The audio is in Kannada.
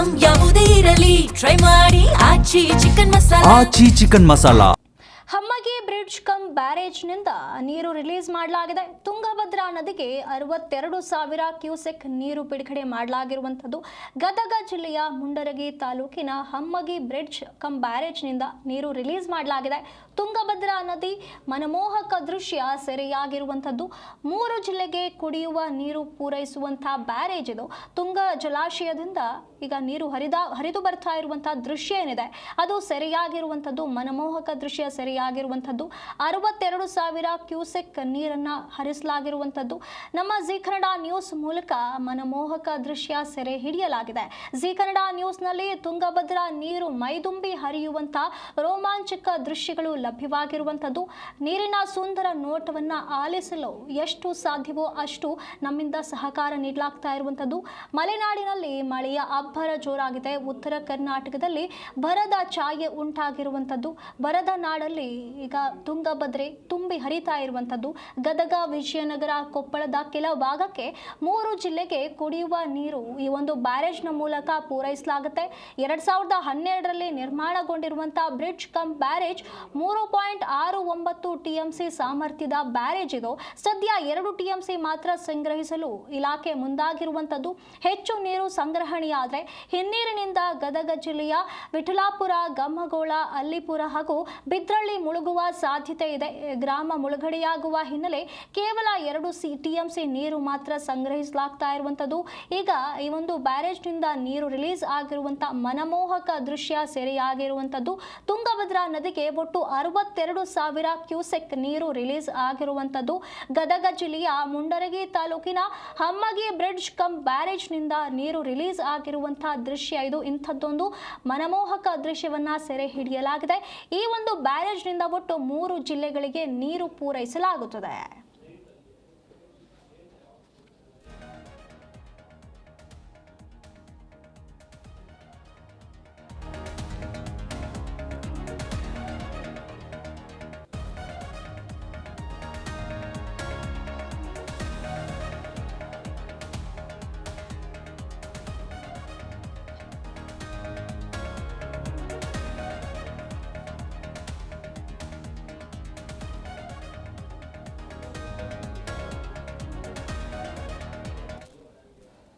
ಐಟಂ ಯಾವುದೇ ಇರಲಿ ಟ್ರೈ ಮಾಡಿ ಆಚಿ ಚಿಕನ್ ಮಸಾಲಾ. ಹಮ್ಮಗಿ ಬ್ರಿಡ್ಜ್ ಕಮ್ ಬ್ಯಾರೇಜ್ನಿಂದ ನೀರು ರಿಲೀಸ್ ಮಾಡಲಾಗಿದೆ. ತುಂಗಭದ್ರಾ ನದಿಗೆ 62,000 ಕ್ಯೂಸೆಕ್ ನೀರು ಬಿಡುಗಡೆ ಮಾಡಲಾಗಿರುವಂಥದ್ದು. ಗದಗ ಜಿಲ್ಲೆಯ ಮುಂಡರಗಿ ತಾಲೂಕಿನ ಹಮ್ಮಗಿ ಬ್ರಿಡ್ಜ್ ಕಮ್ ಬ್ಯಾರೇಜ್ನಿಂದ ನೀರು ರಿಲೀಸ್ ಮಾಡಲಾಗಿದೆ. ತುಂಗಭದ್ರಾ ನದಿ ಮನಮೋಹಕ ದೃಶ್ಯ ಸೆರೆಯಾಗಿರುವಂಥದ್ದು. 3 ಜಿಲ್ಲೆಗೆ ಕುಡಿಯುವ ನೀರು ಪೂರೈಸುವಂತಹ ಬ್ಯಾರೇಜ್ ಇದು. ತುಂಗ ಜಲಾಶಯದಿಂದ ಈಗ ನೀರು ಹರಿದು ಬರ್ತಾ ಇರುವಂತಹ ದೃಶ್ಯ ಏನಿದೆ ಅದು ಸೆರೆಯಾಗಿರುವಂಥದ್ದು. ಮನಮೋಹಕ ದೃಶ್ಯ ಸೆರೆಯಾಗಿರುವಂಥದ್ದು. 62,000 ಕ್ಯೂಸೆಕ್ ನೀರನ್ನ ಹರಿಸಲಾಗಿರುವಂಥದ್ದು. ನಮ್ಮ ಜಿ ಕನ್ನಡ ನ್ಯೂಸ್ ಮೂಲಕ ಮನಮೋಹಕ ದೃಶ್ಯ ಸೆರೆ ಹಿಡಿಯಲಾಗಿದೆ. ಜಿ ಕನ್ನಡ ನ್ಯೂಸ್ನಲ್ಲಿ ತುಂಗಭದ್ರಾ ನೀರು ಮೈದುಂಬಿ ಹರಿಯುವಂತಹ ರೋಮಾಂಚಕ ದೃಶ್ಯಗಳು ಲಭ್ಯವಾಗಿರುವಂಥದ್ದು. ನೀರಿನ ಸುಂದರ ನೋಟವನ್ನ ಆಲಿಸಲು ಎಷ್ಟು ಸಾಧ್ಯವೋ ಅಷ್ಟು ನಮ್ಮಿಂದ ಸಹಕಾರ ನೀಡಲಾಗ್ತಾ ಇರುವಂಥದ್ದು. ಮಲೆನಾಡಿನಲ್ಲಿ ಮಳೆಯ ಅಬ್ಬರ ಜೋರಾಗಿದೆ. ಉತ್ತರ ಕರ್ನಾಟಕದಲ್ಲಿ ಬರದ ಛಾಯೆ ಉಂಟಾಗಿರುವಂಥದ್ದು. ಬರದ ನಾಡಲ್ಲಿ ಈಗ ತುಂಗಭದ್ರೆ ತುಂಬಿ ಹರಿತಾ ಇರುವಂಥದ್ದು. ಗದಗ, ವಿಜಯನಗರ, ಕೊಪ್ಪಳದ ಕೆಲ ಭಾಗಕ್ಕೆ 3 ಜಿಲ್ಲೆಗೆ ಕುಡಿಯುವ ನೀರು ಈ ಒಂದು ಬ್ಯಾರೇಜ್ನ ಮೂಲಕ ಪೂರೈಸಲಾಗುತ್ತೆ. 2012ರಲ್ಲಿ ನಿರ್ಮಾಣಗೊಂಡಿರುವಂತಹ ಬ್ರಿಡ್ಜ್ ಕಮ್ ಬ್ಯಾರೇಜ್ 3.69 ಟಿಎಂಸಿ ಸಾಮರ್ಥ್ಯದ ಬ್ಯಾರೇಜ್ ಇದು. ಸದ್ಯ 2 ಟಿಎಂಸಿ ಮಾತ್ರ ಸಂಗ್ರಹಿಸಲು ಇಲಾಖೆ ಮುಂದಾಗಿರುವಂಥದ್ದು. ಹೆಚ್ಚು ನೀರು ಸಂಗ್ರಹಣೆಯಾದರೆ ಹಿನ್ನೀರಿನಿಂದ ಗದಗ ಜಿಲ್ಲೆಯ ವಿಠಲಾಪುರ, ಗಮ್ಮಗೋಳ, ಅಲ್ಲಿಪುರ ಹಾಗೂ ಬಿದ್ರಳ್ಳಿ ಮುಳುಗುವ ಸಾಧ್ಯತೆ ಇದೆ. ಗ್ರಾಮ ಮುಳುಗಡೆಯಾಗುವ ಹಿನ್ನೆಲೆ ಕೇವಲ 2 ಟಿಎಂಸಿ ನೀರು ಮಾತ್ರ ಸಂಗ್ರಹಿಸಲಾಗ್ತಾ ಇರುವಂಥದ್ದು. ಈಗ ಈ ಒಂದು ಬ್ಯಾರೇಜ್ನಿಂದ ನೀರು ರಿಲೀಸ್ ಆಗಿರುವಂಥ ಮನಮೋಹಕ ದೃಶ್ಯ ಸೆರೆಯಾಗಿರುವಂಥದ್ದು. ತುಂಗಭದ್ರಾ ನದಿಗೆ ಒಟ್ಟು 62,000 ಕ್ಯೂಸೆಕ್ ನೀರು ರಿಲೀಸ್ ಆಗಿರುವಂಥದ್ದು. ಗದಗ ಜಿಲ್ಲೆಯ ಮುಂಡರಗಿ ತಾಲೂಕಿನ ಹಮ್ಮಗಿ ಬ್ರಿಡ್ಜ್ ಕಮ್ ಬ್ಯಾರೇಜ್ನಿಂದ ನೀರು ರಿಲೀಸ್ ಆಗಿರುವಂತಹ ದೃಶ್ಯ ಇದು. ಇಂಥದ್ದೊಂದು ಮನಮೋಹಕ ದೃಶ್ಯವನ್ನ ಸೆರೆ ಹಿಡಿಯಲಾಗಿದೆ. ಈ ಒಂದು ಬ್ಯಾರೇಜ್ನಿಂದ ಒಟ್ಟು 3 ಜಿಲ್ಲೆಗಳಿಗೆ ನೀರು ಪೂರೈಸಲಾಗುತ್ತದೆ.